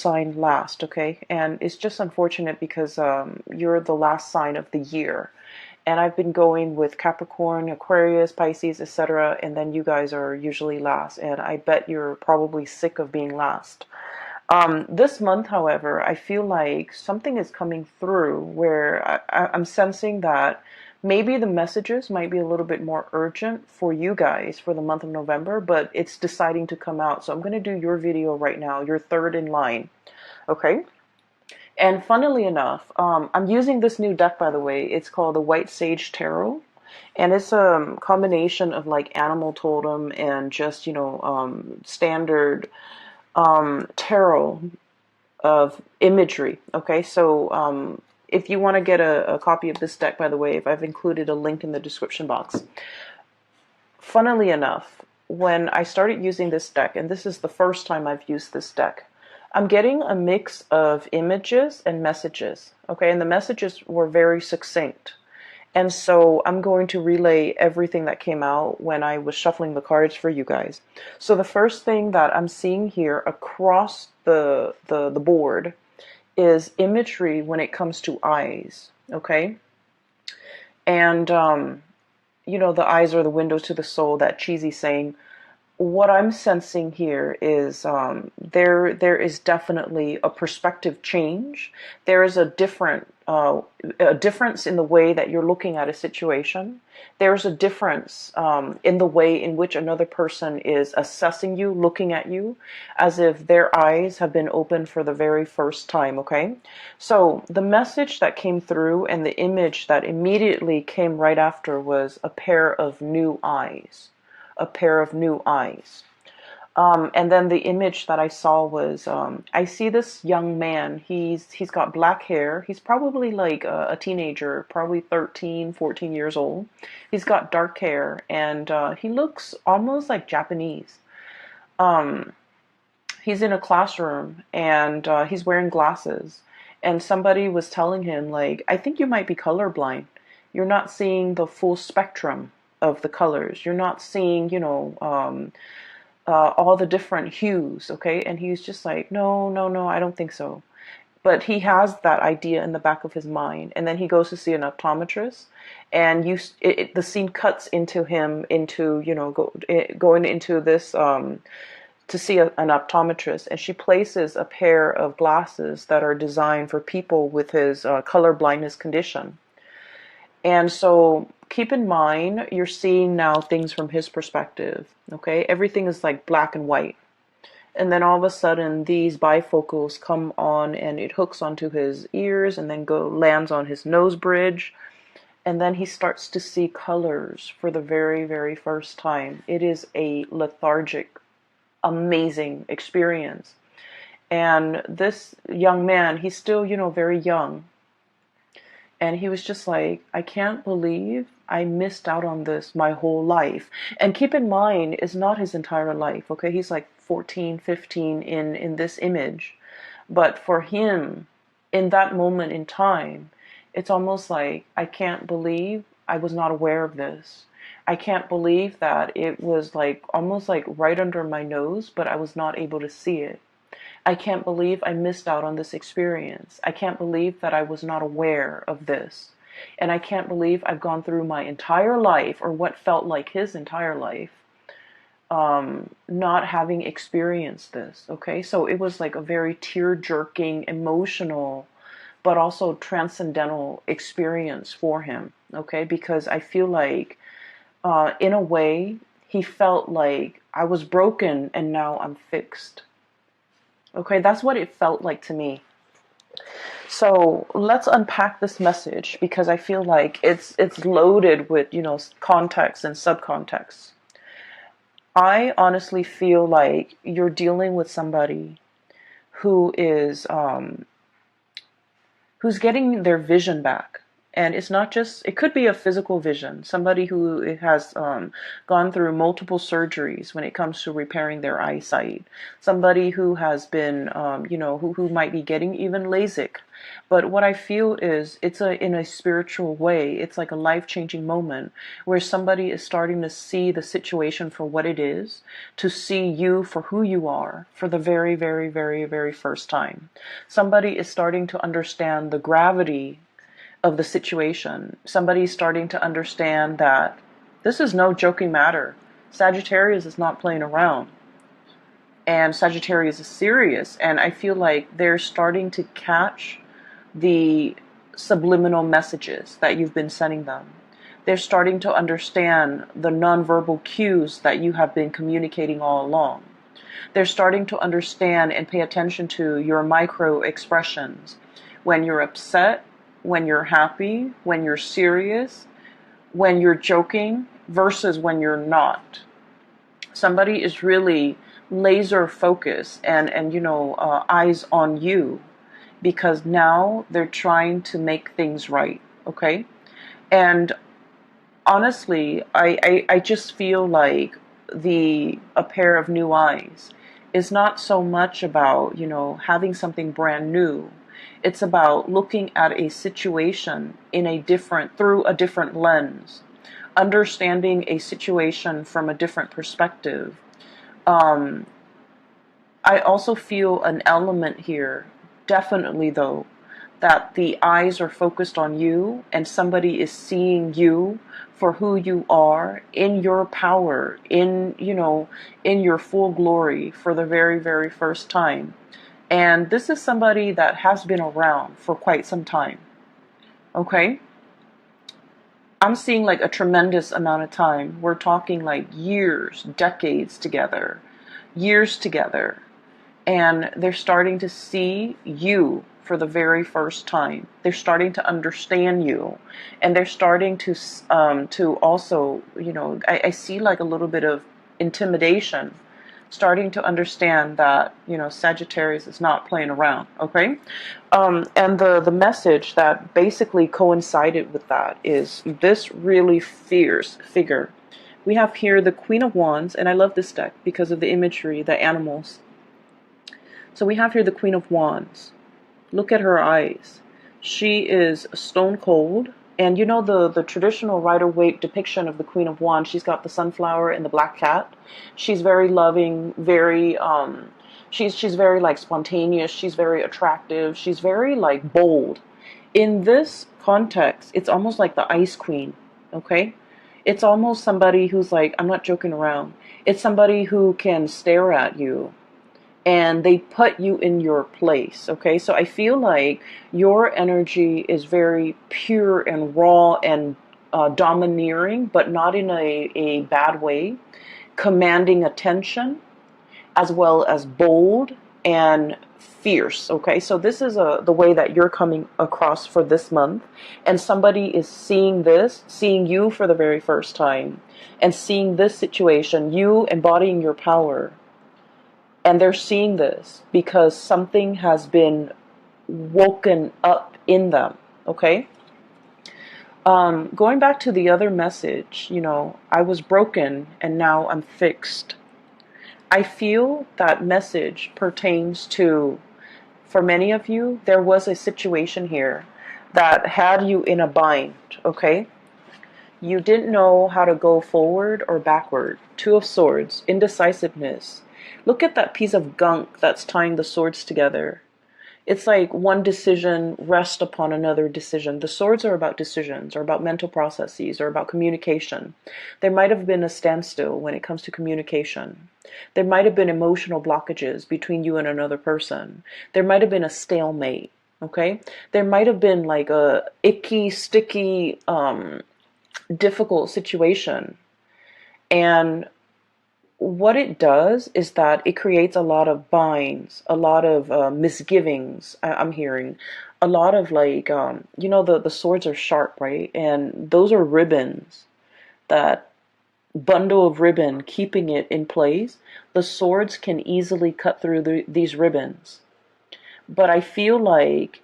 sign last, okay? And it's just unfortunate because you're the last sign of the year. And I've been going with Capricorn, Aquarius, Pisces, etc. And then you guys are usually last. And I bet you're probably sick of being last. This month, however, I feel like something is coming through where I'm sensing that maybe the messages might be a little bit more urgent for you guys for the month of November, but it's deciding to come out. So I'm going to do your video right now. You're third in line. Okay. And funnily enough, I'm using this new deck, by the way. It's called the White Sage Tarot. And it's a combination of like animal totem and just, standard tarot of imagery. Okay, so if you want to get a copy of this deck, by the way, if I've included a link in the description box. Funnily enough, when I started using this deck, and this is the first time I've used this deck, I'm getting a mix of images and messages. Okay, and the messages were very succinct. And so I'm going to relay everything that came out when I was shuffling the cards for you guys. So the first thing that I'm seeing here across the board is imagery when it comes to eyes, okay? And, the eyes are the windows to the soul, that cheesy saying. What I'm sensing here is there is definitely a perspective change. There is a difference in the way that you're looking at a situation. There's a difference in the way in which another person is assessing you, looking at you, as if their eyes have been opened for the very first time, okay? So the message that came through and the image that immediately came right after was a pair of new eyes. A pair of new eyes. And then the image that I saw was, I see this young man. He's got black hair. He's probably like a teenager, probably 13, 14 years old. He's got dark hair, and he looks almost like Japanese. He's in a classroom, and he's wearing glasses. And somebody was telling him, like, I think you might be colorblind. You're not seeing the full spectrum of the colors. You're not seeing, all the different hues, okay? And he's just like, no, no, no, I don't think so. But he has that idea in the back of his mind. And then he goes to see an optometrist, and the scene cuts into him, going into this, to see an optometrist. And she places a pair of glasses that are designed for people with his color blindness condition. And so keep in mind, you're seeing now things from his perspective, okay? Everything is like black and white. And then all of a sudden, these bifocals come on, and it hooks onto his ears and then lands on his nose bridge. And then he starts to see colors for the very, very first time. It is a lethargic, amazing experience. And this young man, he's still, very young. And he was just like, I can't believe I missed out on this my whole life. And keep in mind, it's not his entire life, okay? He's like 14, 15 in this image. But for him, in that moment in time, it's almost like, I can't believe I was not aware of this. I can't believe that it was like almost like right under my nose, but I was not able to see it. I can't believe I missed out on this experience. I can't believe that I was not aware of this. And I can't believe I've gone through my entire life, or what felt like his entire life, not having experienced this. Okay, so it was like a very tear-jerking, emotional, but also transcendental experience for him. Okay, because I feel like, in a way, he felt like I was broken and now I'm fixed. Okay, that's what it felt like to me. So let's unpack this message, because I feel like it's loaded with, context and subcontext. I honestly feel like you're dealing with somebody who is who's getting their vision back, And it's not just, it could be a physical vision, somebody who has gone through multiple surgeries when it comes to repairing their eyesight, somebody who has been, who might be getting even LASIK. But what I feel is it's in a spiritual way. It's like a life-changing moment where somebody is starting to see the situation for what it is, to see you for who you are for the very, very, very, very first time. Somebody is starting to understand the gravity of the situation. Somebody's starting to understand that this is no joking matter. Sagittarius is not playing around. And Sagittarius is serious. And I feel like they're starting to catch the subliminal messages that you've been sending them. They're starting to understand the nonverbal cues that you have been communicating all along. They're starting to understand and pay attention to your micro expressions. When you're upset, when you're happy, when you're serious, when you're joking versus when you're not. Somebody is really laser focused and eyes on you, because now they're trying to make things right, okay? And honestly, I just feel like a pair of new eyes is not so much about, having something brand new. It's about looking at a situation through a different lens, understanding a situation from a different perspective. I also feel an element here, definitely though, that the eyes are focused on you and somebody is seeing you for who you are, in your power, in your full glory for the very, very first time. And this is somebody that has been around for quite some time. Okay? I'm seeing like a tremendous amount of time. We're talking like years, decades together, years together. And they're starting to see you for the very first time. They're starting to understand you. And they're starting to also, I see like a little bit of intimidation, starting to understand that, Sagittarius is not playing around, okay? And the message that basically coincided with that is this really fierce figure. We have here the Queen of Wands, and I love this deck because of the imagery, the animals. So we have here the Queen of Wands. Look at her eyes. She is stone cold. And the traditional Rider-Waite depiction of the Queen of Wands, she's got the sunflower and the black cat. She's very loving, very she's very like spontaneous, she's very attractive, she's very like bold. In this context, it's almost like the Ice Queen, okay? It's almost somebody who's like, I'm not joking around. It's somebody who can stare at you and they put you in your place, okay? So I feel like your energy is very pure and raw and domineering, but not in a bad way, commanding attention, as well as bold and fierce, okay? So this is the way that you're coming across for this month, and somebody is seeing you for the very first time, and seeing this situation, you embodying your power. And they're seeing this because something has been woken up in them, okay? Going back to the other message, I was broken and now I'm fixed. I feel that message pertains to, for many of you, there was a situation here that had you in a bind, okay? You didn't know how to go forward or backward. Two of Swords, indecisiveness. Look at that piece of gunk that's tying the swords together. It's like one decision rests upon another decision. The swords are about decisions, or about mental processes, or about communication. There might have been a standstill when it comes to communication. There might have been emotional blockages between you and another person. There might have been a stalemate, okay? There might have been like a icky, sticky, difficult situation. And what it does is that it creates a lot of binds, a lot of misgivings. I'm hearing a lot of like, the swords are sharp, right? And those are ribbons, that bundle of ribbon keeping it in place. The swords can easily cut through these ribbons. But I feel like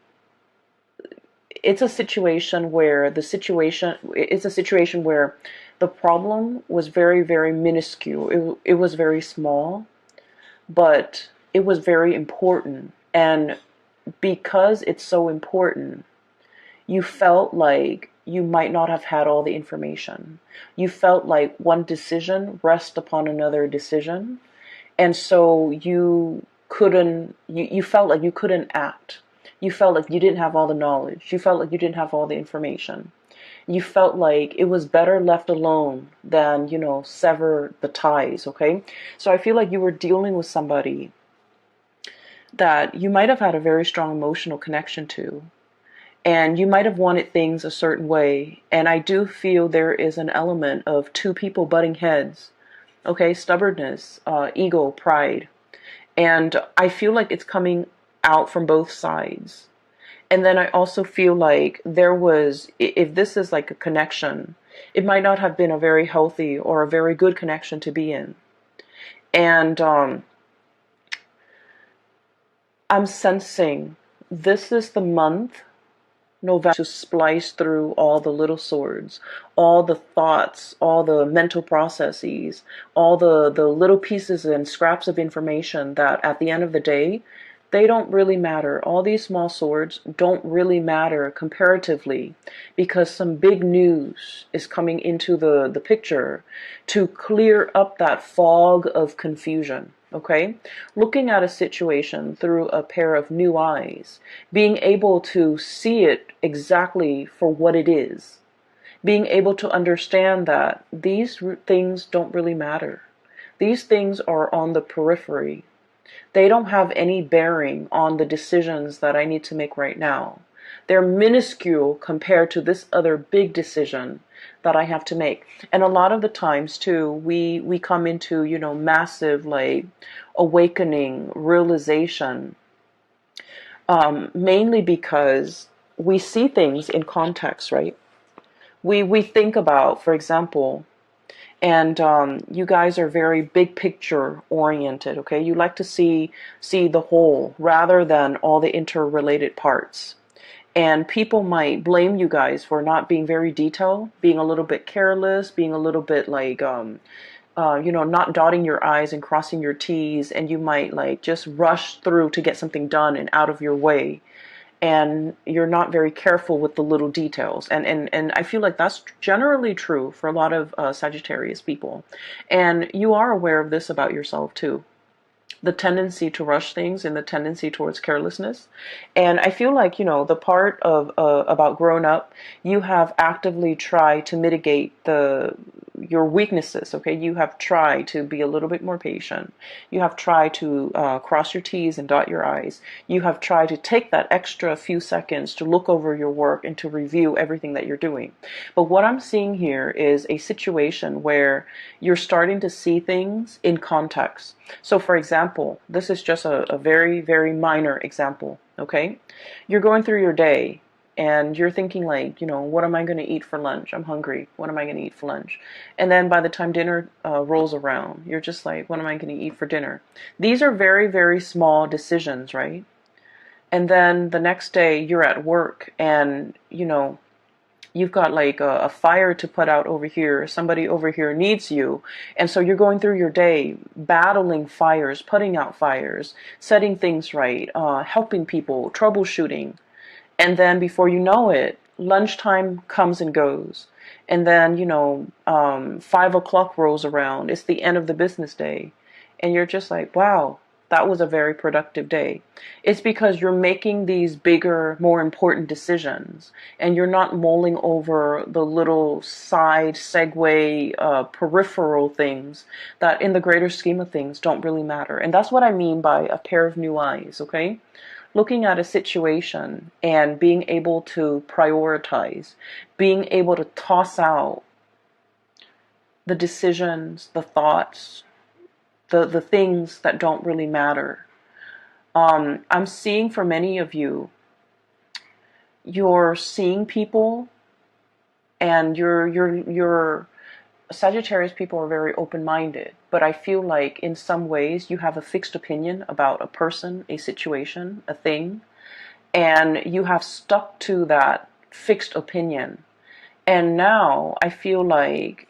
it's a situation where it's a situation where the problem was very, very minuscule. It was very small, but it was very important. And because it's so important, you felt like you might not have had all the information. You felt like one decision rests upon another decision. And so you felt like you couldn't act. You felt like you didn't have all the knowledge. You felt like you didn't have all the information. You felt like it was better left alone than, sever the ties, okay? So I feel like you were dealing with somebody that you might have had a very strong emotional connection to, and you might have wanted things a certain way. And I do feel there is an element of two people butting heads, okay? Stubbornness, ego, pride. And I feel like it's coming out from both sides. And then I also feel like if this is like a connection, it might not have been a very healthy or a very good connection to be in. And I'm sensing this is the month, November, to splice through all the little swords, all the thoughts, all the mental processes, all the little pieces and scraps of information that at the end of the day, they don't really matter. All these small swords don't really matter comparatively, because some big news is coming into the picture to clear up that fog of confusion. Okay? Looking at a situation through a pair of new eyes, being able to see it exactly for what it is, being able to understand that these things don't really matter. These things are on the periphery. They don't have any bearing on the decisions that I need to make right now. They're minuscule compared to this other big decision that I have to make. And a lot of the times too, we come into, massive like awakening, realization, mainly because we see things in context, right? We think about, for example, and you guys are very big picture oriented, okay? You like to see the whole rather than all the interrelated parts. And people might blame you guys for not being very detailed, being a little bit careless, being a little bit like, not dotting your I's and crossing your T's, and you might like just rush through to get something done and out of your way. And you're not very careful with the little details. And I feel like that's generally true for a lot of Sagittarius people. And you are aware of this about yourself too. The tendency to rush things and the tendency towards carelessness. And I feel like, the part of about grown up, you have actively tried to mitigate your weaknesses, okay? You have tried to be a little bit more patient. You have tried to cross your T's and dot your I's. You have tried to take that extra few seconds to look over your work and to review everything that you're doing. But what I'm seeing here is a situation where you're starting to see things in context. So for example, this is just a very, very minor example, okay? You're going through your day and you're thinking like, what am I going to eat for lunch? I'm hungry. What am I going to eat for lunch? And then by the time dinner rolls around, you're just like, what am I going to eat for dinner? These are very, very small decisions, right? And then the next day you're at work and, you've got like a fire to put out over here. Somebody over here needs you. And so you're going through your day battling fires, putting out fires, setting things right, helping people, troubleshooting. And then before you know it, lunchtime comes and goes. And then, 5 o'clock rolls around. It's the end of the business day. And you're just like, wow, that was a very productive day. It's because you're making these bigger, more important decisions, and you're not mulling over the little side segue, peripheral things that in the greater scheme of things don't really matter. And that's what I mean by a pair of new eyes, okay? Looking at a situation and being able to prioritize, being able to toss out the decisions, the thoughts, the things that don't really matter. I'm seeing for many of you, you're seeing people, and you're Sagittarius people are very open-minded, but I feel like in some ways you have a fixed opinion about a person, a situation, a thing, and you have stuck to that fixed opinion. And now I feel like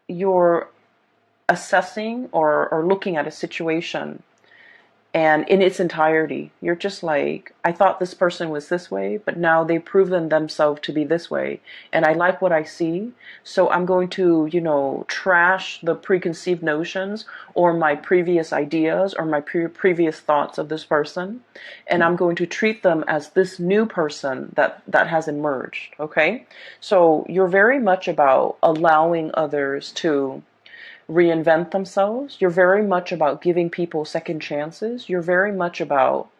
you're assessing or looking at a situation and in its entirety. You're just like, I thought this person was this way, but now they've proven themselves to be this way. And I like what I see. So I'm going to, trash the preconceived notions or my previous ideas or my previous thoughts of this person. And I'm going to treat them as this new person that has emerged. Okay. So you're very much about allowing others to reinvent themselves. You're very much about giving people second chances. You're very much about,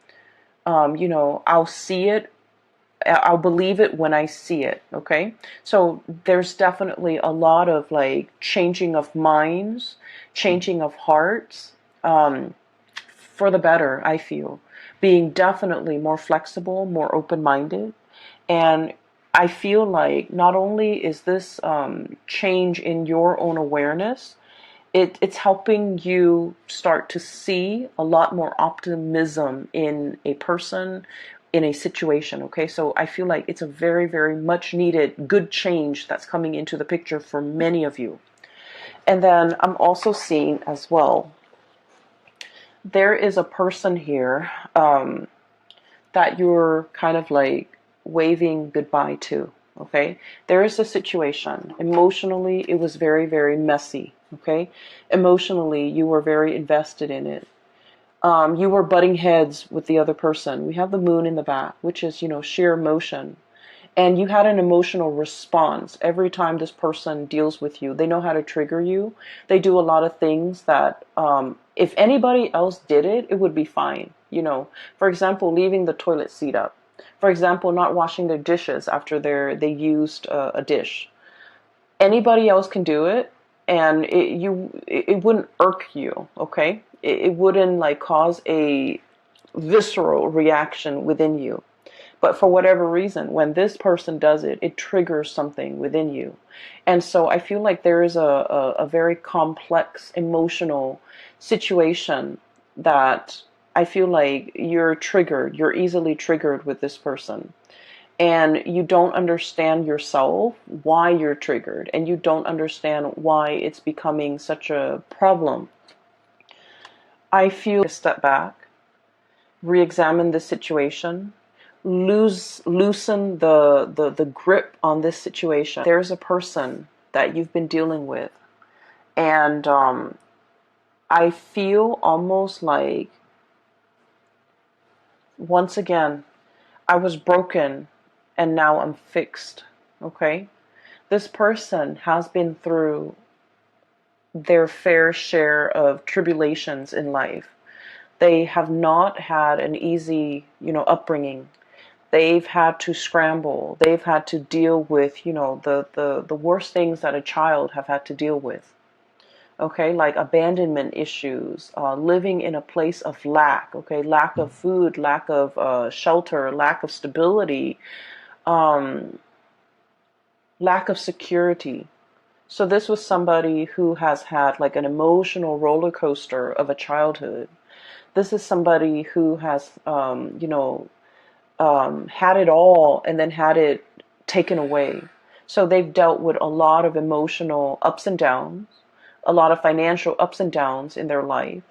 I'll see it, I'll believe it when I see it. Okay. So there's definitely a lot of like changing of minds, changing of hearts, for the better, I feel. Being definitely more flexible, more open-minded. And I feel like not only is this change in your own awareness, it's helping you start to see a lot more optimism in a person, in a situation. Okay, so I feel like it's a very, very much needed good change that's coming into the picture for many of you. And then I'm also seeing as well, there is a person here that you're kind of like waving goodbye to. Okay, there is a situation. Emotionally, it was very, very messy. Okay, emotionally, you were very invested in it. You were butting heads with the other person. We have the moon in the back, which is, sheer emotion. And you had an emotional response every time this person deals with you. They know how to trigger you. They do a lot of things that, if anybody else did it, it would be fine. For example, leaving the toilet seat up. For example, not washing their dishes after they used a dish. Anybody else can do it, and it wouldn't irk you. Okay, it wouldn't like cause a visceral reaction within you. But for whatever reason, when this person does it, it triggers something within you. And so I feel like there is a very complex emotional situation that I feel like you're triggered. You're easily triggered with this person. And you don't understand yourself why you're triggered. And you don't understand why it's becoming such a problem. I feel a step back, re-examine the situation, loosen the grip on this situation. There's a person that you've been dealing with, and I feel almost like, once again, I was broken and now I'm fixed. Okay, this person has been through their fair share of tribulations in life. They have not had an easy, upbringing. They've had to scramble. They've had to deal with, the worst things that a child have had to deal with. Okay, like abandonment issues, living in a place of lack. Okay, lack of food, lack of shelter, lack of stability, lack of security. So this was somebody who has had like an emotional roller coaster of a childhood. This is somebody who has, had it all and then had it taken away. So they've dealt with a lot of emotional ups and downs, a lot of financial ups and downs in their life.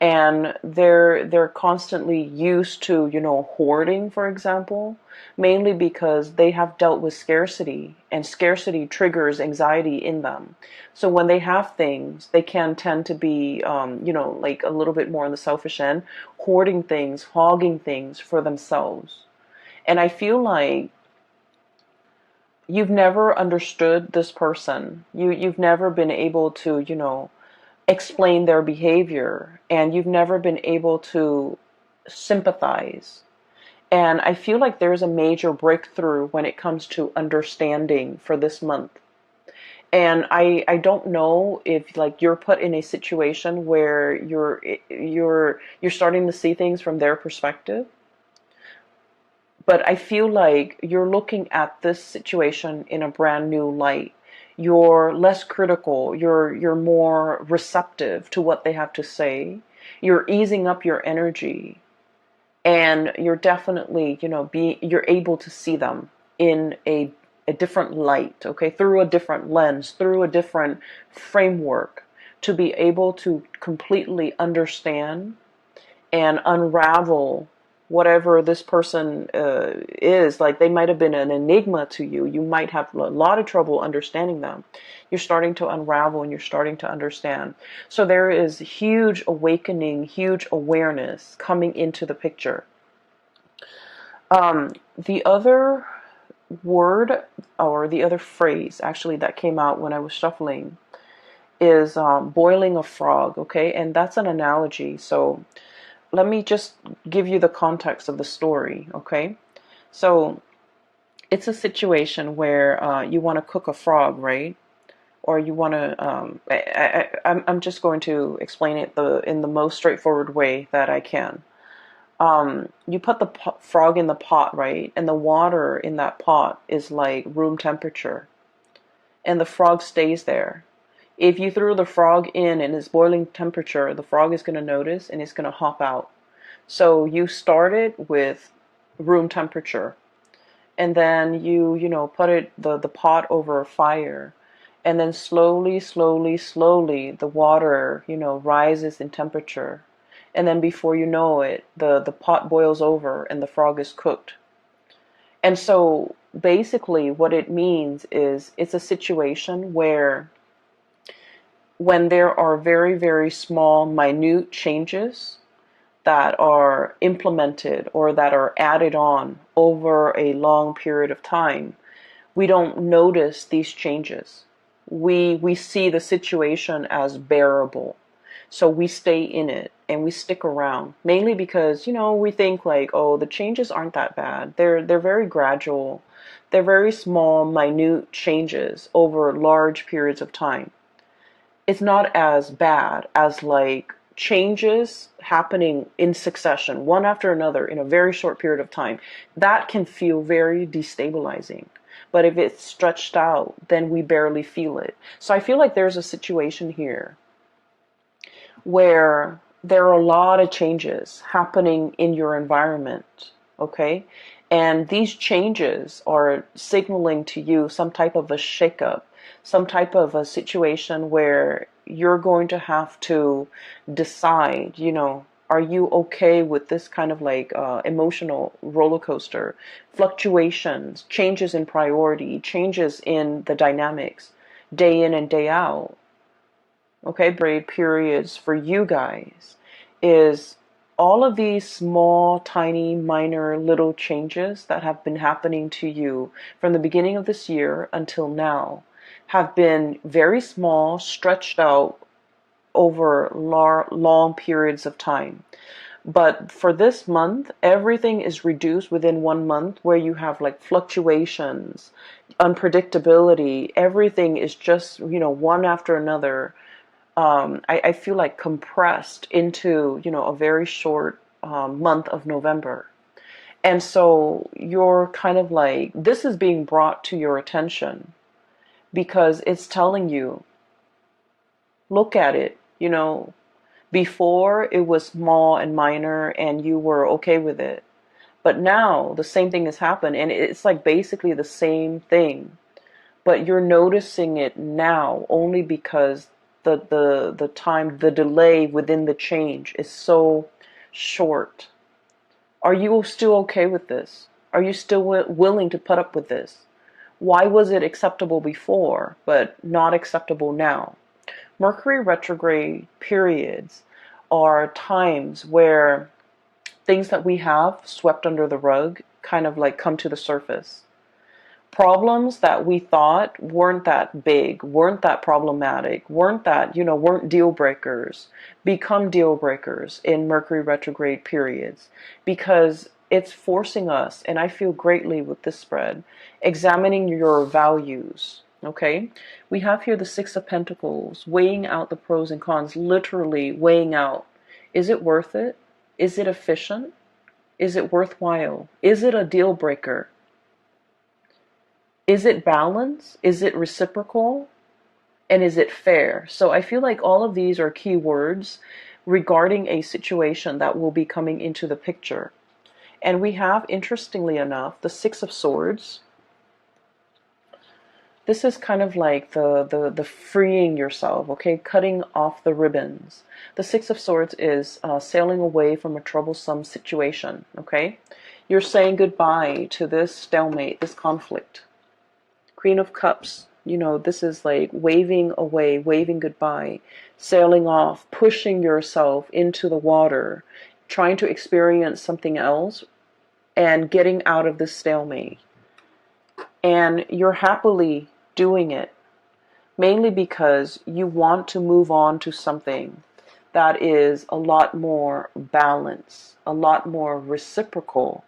And they're constantly used to, hoarding, for example, mainly because they have dealt with scarcity, and scarcity triggers anxiety in them. So when they have things, they can tend to be, like a little bit more on the selfish end, hoarding things, hogging things for themselves. And I feel like you've never understood this person. You've never been able to, explain their behavior, and you've never been able to sympathize. And I feel like there's a major breakthrough when it comes to understanding for this month. And I don't know if like you're put in a situation where you're starting to see things from their perspective. But I feel like you're looking at this situation in a brand new light. You're less critical. You're more receptive to what they have to say. You're easing up your energy, and you're definitely, you're able to see them in a different light, okay, through a different lens, through a different framework, to be able to completely understand and unravel whatever this person is. Like, they might have been an enigma to you. You might have a lot of trouble understanding them. You're starting to unravel and you're starting to understand. So there is huge awakening, huge awareness coming into the picture. The other word, or the other phrase actually, that came out when I was shuffling is boiling a frog, okay? And that's an analogy. So let me just give you the context of the story, okay? So it's a situation where you want to cook a frog, right? Or you want to, I'm just going to explain it in the most straightforward way that I can. You put the frog in the pot, right? And the water in that pot is like room temperature. And the frog stays there. If you threw the frog in and it's boiling temperature, the frog is going to notice and it's going to hop out. So you started with room temperature, and then you put the pot over a fire, and then slowly, slowly, slowly the water, rises in temperature. And then before you know it, the pot boils over and the frog is cooked. And so basically what it means is, it's a situation where when there are very, very small, minute changes that are implemented or that are added on over a long period of time, we don't notice these changes. We see the situation as bearable. So we stay in it and we stick around, mainly because, we think like, oh, the changes aren't that bad. They're very gradual. They're very small, minute changes over large periods of time. It's not as bad as like changes happening in succession, one after another, in a very short period of time. That can feel very destabilizing. But if it's stretched out, then we barely feel it. So I feel like there's a situation here where there are a lot of changes happening in your environment, okay? And these changes are signaling to you some type of a shakeup, some type of a situation where you're going to have to decide, are you okay with this kind of like emotional roller coaster, fluctuations, changes in priority, changes in the dynamics, day in and day out? Okay, braid periods for you guys is all of these small, tiny, minor, little changes that have been happening to you from the beginning of this year until now have been very small, stretched out over long periods of time. But for this month, everything is reduced within 1 month, where you have like fluctuations, unpredictability. Everything is just, one after another. I feel like compressed into, a very short month of November. And so you're kind of like, this is being brought to your attention because it's telling you, look at it, before it was small and minor and you were okay with it. But now the same thing has happened and it's like basically the same thing. But you're noticing it now only because the time, the delay within the change is so short. Are you still okay with this? Are you still willing to put up with this? Why was it acceptable before, but not acceptable now? Mercury retrograde periods are times where things that we have swept under the rug kind of like come to the surface. Problems that we thought weren't that big, weren't that problematic, weren't deal breakers, become deal breakers in Mercury retrograde periods, because it's forcing us, and I feel greatly with this spread, examining your values. Okay, we have here the Six of Pentacles, weighing out the pros and cons, literally weighing out. Is it worth it? Is it efficient? Is it worthwhile? Is it a deal breaker? Is it balanced? Is it reciprocal? And is it fair? So I feel like all of these are key words regarding a situation that will be coming into the picture. And we have, interestingly enough, the Six of Swords, This is kind of like the freeing yourself, okay? Cutting off the ribbons. The Six of Swords is sailing away from a troublesome situation, okay? You're saying goodbye to this stalemate, this conflict. Queen of Cups, this is like waving away, waving goodbye, sailing off, pushing yourself into the water, trying to experience something else, and getting out of this stalemate. And you're happily doing it, mainly because you want to move on to something that is a lot more balanced, a lot more reciprocal,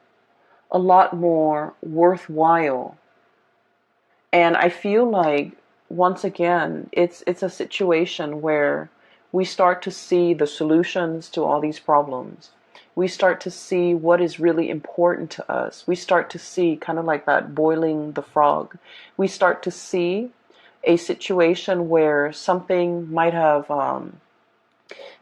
a lot more worthwhile. And I feel like, once again, it's a situation where we start to see the solutions to all these problems. We start to see what is really important to us. We start to see, kind of like that boiling the frog. We start to see a situation where something might have,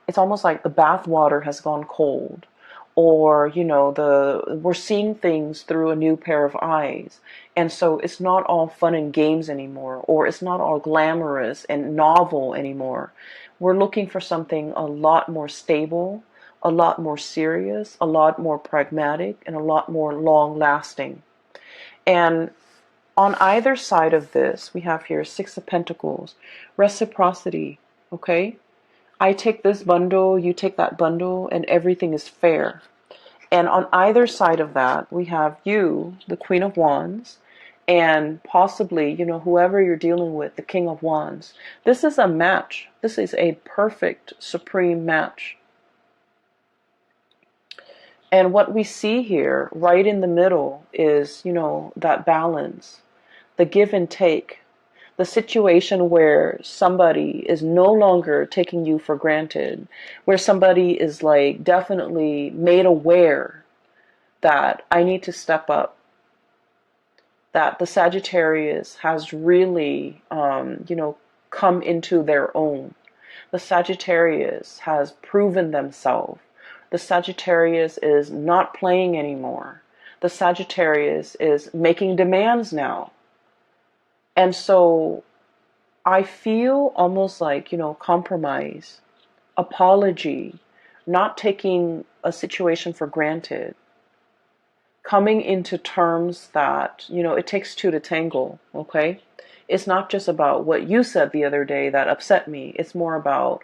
it's almost like the bath water has gone cold, or we're seeing things through a new pair of eyes, and so it's not all fun and games anymore, or it's not all glamorous and novel anymore. We're looking for something a lot more stable, a lot more serious, a lot more pragmatic, and a lot more long lasting. And on either side of this, we have here Six of Pentacles, reciprocity, okay? I take this bundle, you take that bundle, and everything is fair. And on either side of that, we have you, the Queen of Wands, and possibly, whoever you're dealing with, the King of Wands. This is a match. This is a perfect, supreme match. And what we see here, right in the middle, is, that balance, the give and take, the situation where somebody is no longer taking you for granted, where somebody is like definitely made aware that I need to step up, that the Sagittarius has really, come into their own. The Sagittarius has proven themselves. The Sagittarius is not playing anymore. The Sagittarius is making demands now. And so I feel almost like, compromise, apology, not taking a situation for granted, coming into terms that, it takes two to tangle, okay? It's not just about what you said the other day that upset me. It's more about,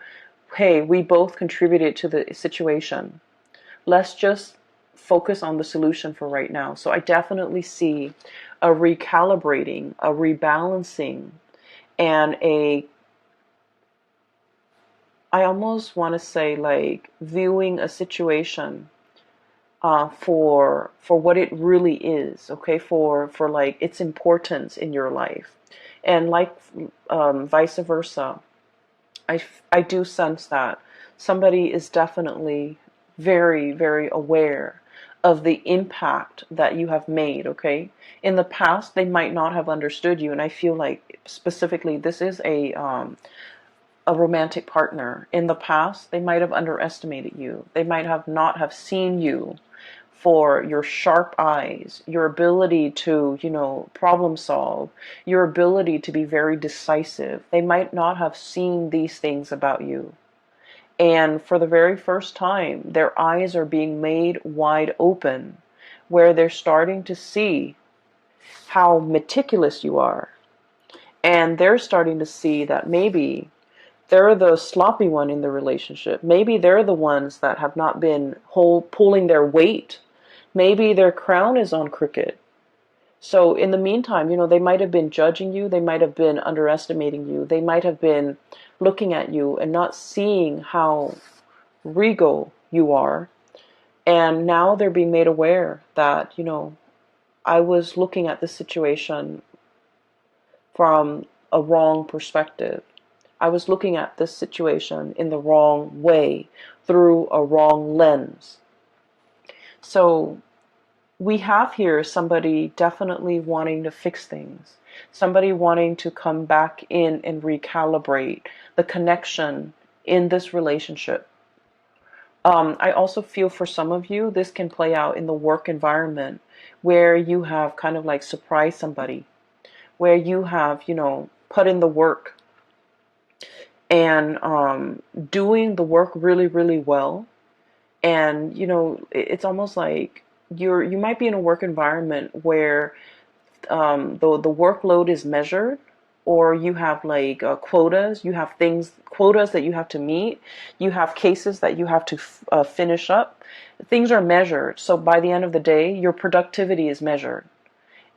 hey, we both contributed to the situation. Let's just focus on the solution for right now. So I definitely see a recalibrating, a rebalancing, and I almost want to say like viewing a situation for what it really is, okay, for like its importance in your life, and like vice versa. I do sense that somebody is definitely very, very aware of the impact that you have made, okay? In the past, they might not have understood you, and I feel like specifically this is a romantic partner. In the past, they might have underestimated you. They might have not have seen you for your sharp eyes, your ability to, problem solve, your ability to be very decisive. They might not have seen these things about you. And for the very first time, their eyes are being made wide open, where they're starting to see how meticulous you are. And they're starting to see that maybe they're the sloppy one in the relationship. Maybe they're the ones that have not been pulling their weight. Maybe their crown is on crooked. So in the meantime, they might have been judging you. They might have been underestimating you. They might have been looking at you and not seeing how regal you are. And now they're being made aware that, I was looking at this situation from a wrong perspective. I was looking at this situation in the wrong way, through a wrong lens. So we have here somebody definitely wanting to fix things, somebody wanting to come back in and recalibrate the connection in this relationship. I also feel for some of you, this can play out in the work environment where you have kind of like surprised somebody, where you have, put in the work and doing the work really, really well. And, it's almost like you might be in a work environment where the workload is measured, or you have like quotas. You have quotas that you have to meet. You have cases that you have to finish up. Things are measured. So by the end of the day, your productivity is measured.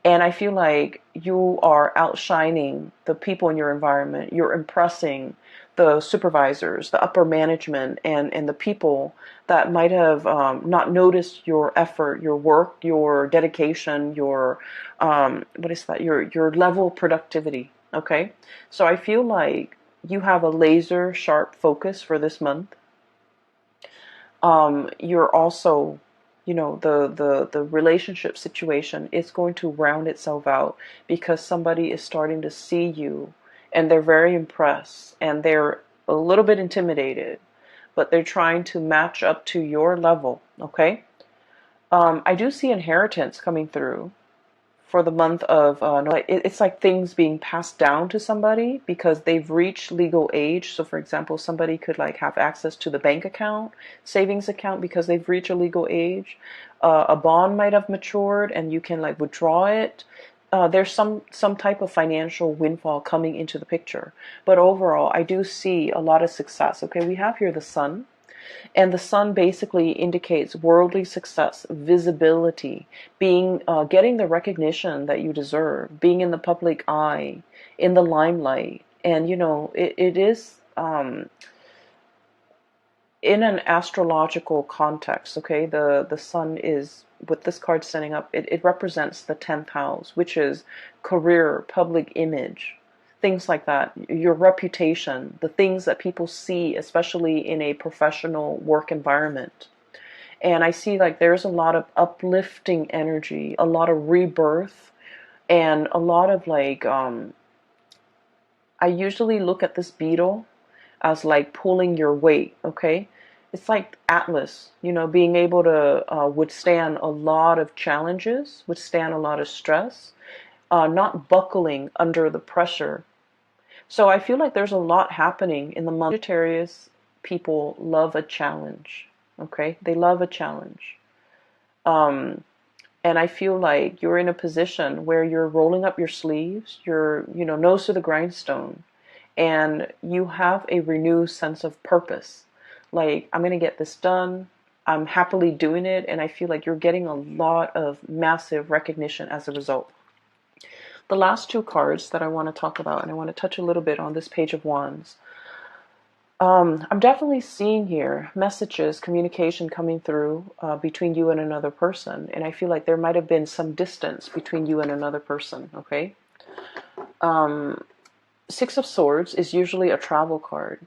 And I feel like you are outshining the people in your environment. You're impressing the supervisors, the upper management, and the people that might have not noticed your effort, your work, your dedication, your what is that? Your level of productivity. Okay, so I feel like you have a laser sharp focus for this month. You're also, the relationship situation is going to round itself out because somebody is starting to see you and they're very impressed and they're a little bit intimidated, but they're trying to match up to your level. Okay. I do see inheritance coming through for the month of it's like things being passed down to somebody because they've reached legal age. So for example, somebody could like have access to the bank account, savings account, because they've reached a legal age. A bond might have matured and you can like withdraw it. There's some type of financial windfall coming into the picture, but overall I do see a lot of success. Okay, we have here the sun. And the sun basically indicates worldly success, visibility, getting the recognition that you deserve, being in the public eye, in the limelight. And, it is in an astrological context, okay? The sun is, with this card standing up, it represents the 10th house, which is career, public image, things like that, your reputation, the things that people see, especially in a professional work environment. And I see like there's a lot of uplifting energy, a lot of rebirth, and a lot of like, I usually look at this beetle as like pulling your weight, okay? It's like Atlas, being able to withstand a lot of challenges, withstand a lot of stress, not buckling under the pressure. So I feel like there's a lot happening in the month. Sagittarius people love a challenge, okay? They love a challenge. Um, and I feel like you're in a position where you're rolling up your sleeves, you're, nose to the grindstone, and you have a renewed sense of purpose. Like, I'm going to get this done. I'm happily doing it. And I feel like you're getting a lot of massive recognition as a result. The last two cards that I want to talk about, and I want to touch a little bit on this Page of Wands. I'm definitely seeing here messages, communication coming through between you and another person. And I feel like there might have been some distance between you and another person, okay? Six of Swords is usually a travel card.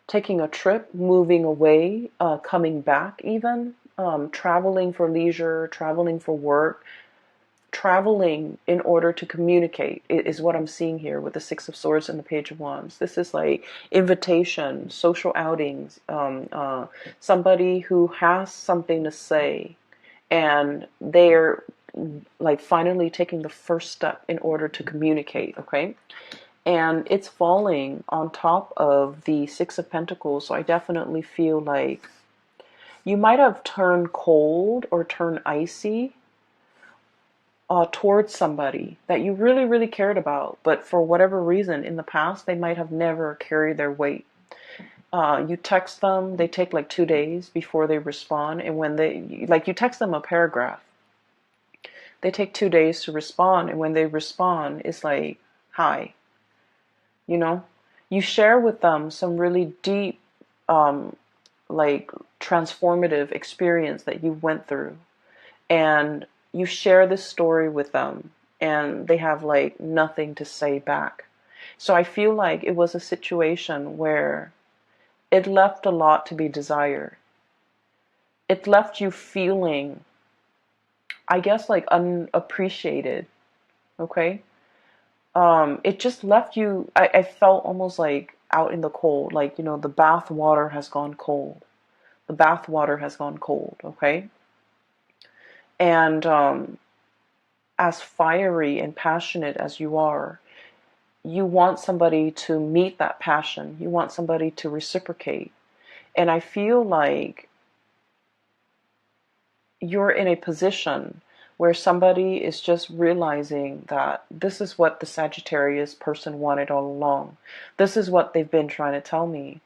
Taking a trip, moving away, coming back even, traveling for leisure, traveling for work, traveling in order to communicate is what I'm seeing here with the Six of Swords and the Page of Wands. This is like invitation, social outings, somebody who has something to say and they're like finally taking the first step in order to communicate, okay? And it's falling on top of the Six of Pentacles, so I definitely feel like you might have turned cold or turned icy towards somebody that you really, really cared about, but for whatever reason in the past, they might have never carried their weight. You text them, they take like 2 days before they respond, and when you text them a paragraph, they take 2 days to respond, and when they respond, it's like, hi. You share with them some really deep, like transformative experience that you went through, and you share this story with them, and they have like nothing to say back. So I feel like it was a situation where it left a lot to be desired. It left you feeling, I guess, like unappreciated, okay? It just left you, I felt almost like out in the cold, like, the bath water has gone cold. The bath water has gone cold, okay? And as fiery and passionate as you are, you want somebody to meet that passion. You want somebody to reciprocate. And I feel like you're in a position where somebody is just realizing that this is what the Sagittarius person wanted all along. This is what they've been trying to tell me.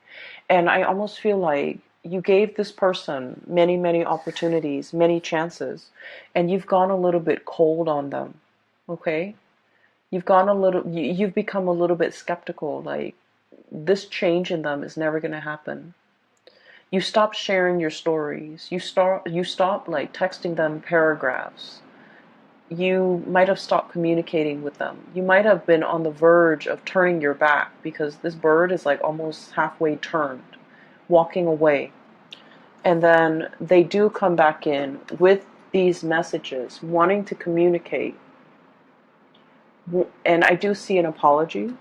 And I almost feel like you gave this person many, many opportunities, many chances, and you've gone a little bit cold on them. Okay? You've become a little bit skeptical, like this change in them is never going to happen. You stop sharing your stories. You stop like texting them paragraphs. You might have stopped communicating with them. You might have been on the verge of turning your back because this bird is like almost halfway turned, walking away. And then they do come back in with these messages, wanting to communicate. And I do see an apology.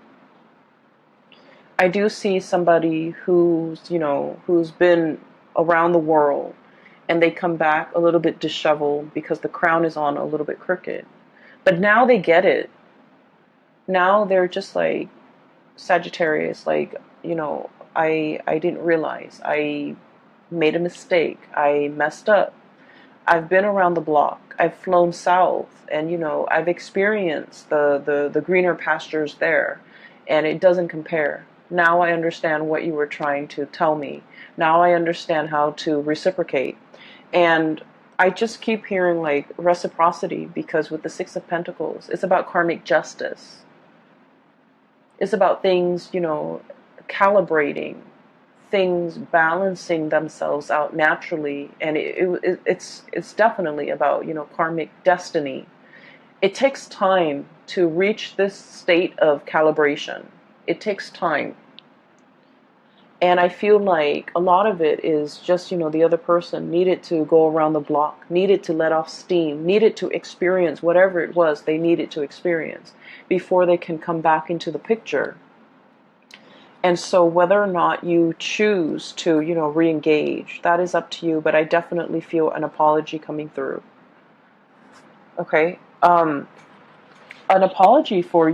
I do see somebody who's been around the world and they come back a little bit disheveled because the crown is on a little bit crooked. But now they get it. Now they're just like, Sagittarius, like, I didn't realize. I made a mistake. I messed up. I've been around the block. I've flown south and, I've experienced the greener pastures there, and it doesn't compare. Now I understand what you were trying to tell me. Now I understand how to reciprocate. And I just keep hearing like reciprocity because with the Six of Pentacles, it's about karmic justice. It's about things, calibrating, things balancing themselves out naturally. And it's definitely about, karmic destiny. It takes time to reach this state of calibration. It takes time. And I feel like a lot of it is just, the other person needed to go around the block, needed to let off steam, needed to experience whatever it was they needed to experience before they can come back into the picture. And so whether or not you choose to, re-engage, that is up to you. But I definitely feel an apology coming through. Okay? An apology for,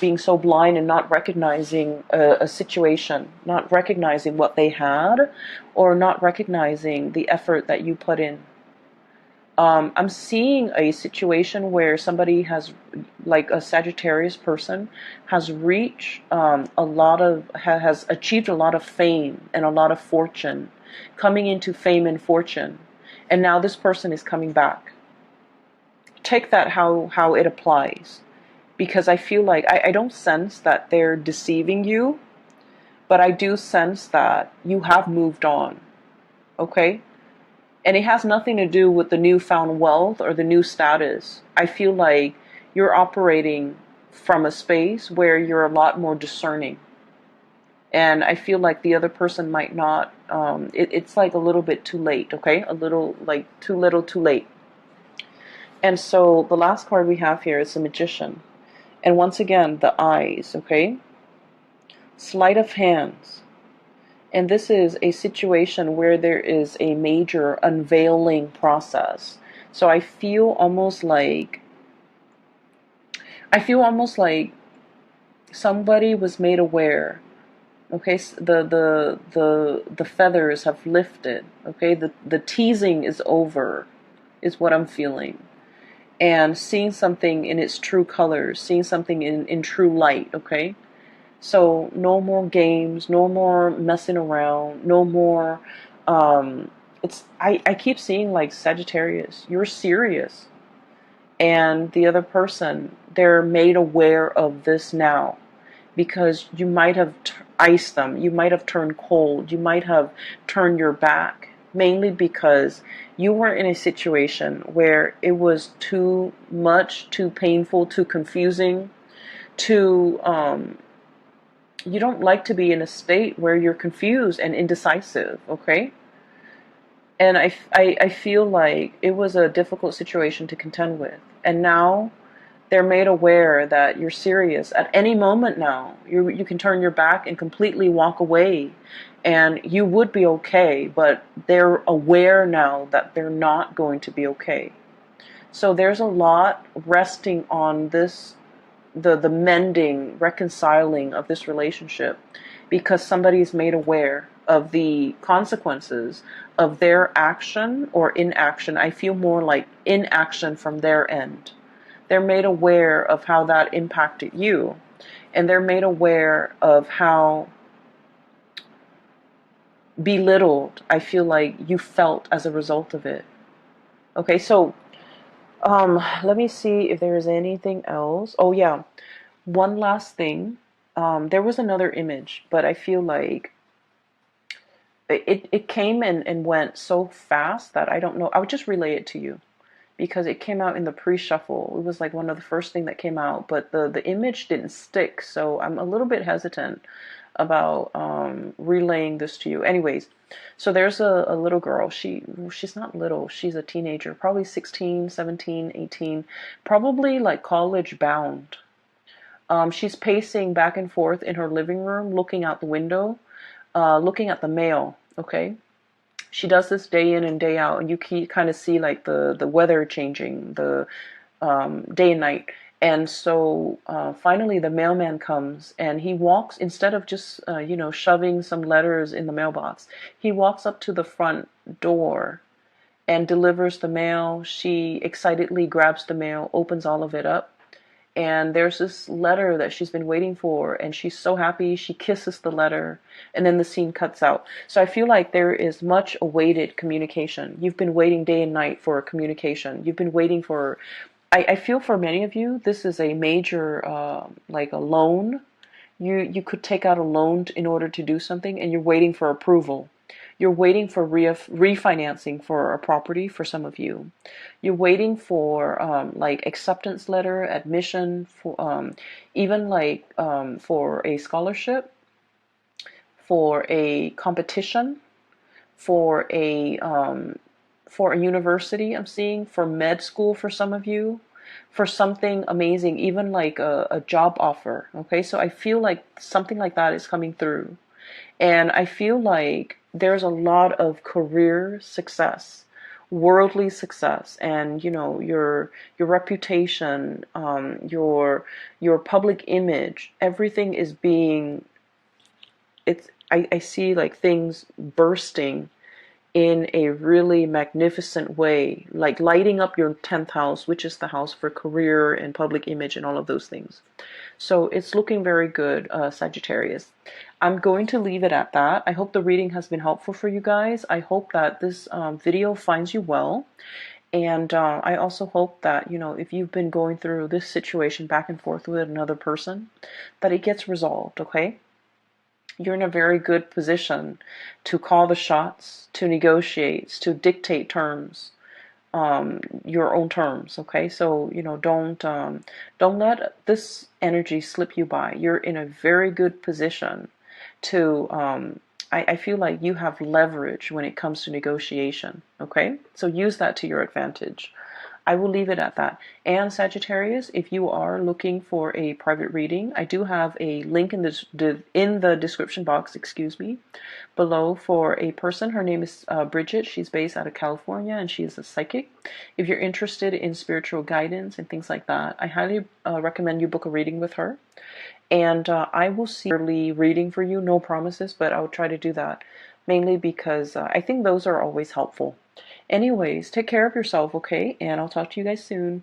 being so blind and not recognizing a situation, not recognizing what they had, or not recognizing the effort that you put in. I'm seeing a situation where somebody has, like a Sagittarius person, has reached has achieved a lot of fame and a lot of fortune, coming into fame and fortune, and now this person is coming back. Take that how it applies. Because I feel like I don't sense that they're deceiving you, but I do sense that you have moved on, okay? And it has nothing to do with the newfound wealth or the new status. I feel like you're operating from a space where you're a lot more discerning. And I feel like the other person might not, it's like a little bit too late, okay? A little, like too little too late. And so the last card we have here is the Magician. And once again, the eyes, okay? Sleight of hands. And this is a situation where there is a major unveiling process. So I feel almost like somebody was made aware. Okay, the feathers have lifted. Okay, the teasing is over, is what I'm feeling. And seeing something in its true colors, seeing something in true light, okay? So no more games, no more messing around, no more, I keep seeing like Sagittarius, you're serious. And the other person, they're made aware of this now. Because you might have iced them, you might have turned cold, you might have turned your back. Mainly because you were in a situation where it was too much, too painful, too confusing, you don't like to be in a state where you're confused and indecisive, okay? And I feel like it was a difficult situation to contend with. And now they're made aware that you're serious. At any moment now, you can turn your back and completely walk away. And you would be okay, but they're aware now that they're not going to be okay. So there's a lot resting on this the mending, reconciling of this relationship, because somebody's made aware of the consequences of their action or inaction. I feel more like inaction from their end. They're made aware of how that impacted you, and they're made aware of how belittled I feel like you felt as a result of it. Okay, so let me see if there is anything else. Oh yeah, one last thing. There was another image, but I feel like it came and went so fast that I don't know. I would just relay it to you because it came out in the pre-shuffle. It was like one of the first thing that came out, but the image didn't stick, so I'm a little bit hesitant about relaying this to you. Anyways, so there's a little girl. She's not little. She's a teenager, probably 16, 17, 18, probably like college bound. She's pacing back and forth in her living room, looking out the window, looking at the mail. Okay, she does this day in and day out, and you kind of see like the weather changing, the day and night. And so finally the mailman comes, and he walks, instead of just shoving some letters in the mailbox, he walks up to the front door and delivers the mail. She excitedly grabs the mail, opens all of it up, and there's this letter that she's been waiting for, and she's so happy. She kisses the letter, and then the scene cuts out. So I feel like there is much awaited communication. You've been waiting day and night for communication. You've been waiting for, I feel for many of you, this is a major, like a loan. You could take out a loan in order to do something, and you're waiting for approval. You're waiting for refinancing for a property for some of you. You're waiting for like acceptance letter, admission, for even like for a scholarship, for a competition, for a university. I'm seeing for med school for some of you, for something amazing, even like a job offer. Okay, so I feel like something like that is coming through. And I feel like there's a lot of career success, worldly success, and your reputation, your public image, everything is being, I see like things bursting in a really magnificent way, like lighting up your 10th house, which is the house for career and public image and all of those things. So it's looking very good, Sagittarius. I'm going to leave it at that. I hope the reading has been helpful for you guys. I hope that this video finds you well. And I also hope that, if you've been going through this situation back and forth with another person, that it gets resolved, okay? You're in a very good position to call the shots, to negotiate, to dictate terms, your own terms. Okay, so don't let this energy slip you by. You're in a very good position to. I feel like you have leverage when it comes to negotiation. Okay, so use that to your advantage. I will leave it at that. And Sagittarius, if you are looking for a private reading, I do have a link in the description box, below for a person. Her name is Bridget. She's based out of California, and she is a psychic. If you're interested in spiritual guidance and things like that, I highly recommend you book a reading with her. And I will see early reading for you. No promises, but I'll try to do that, mainly because I think those are always helpful. Anyways, take care of yourself, okay? And I'll talk to you guys soon.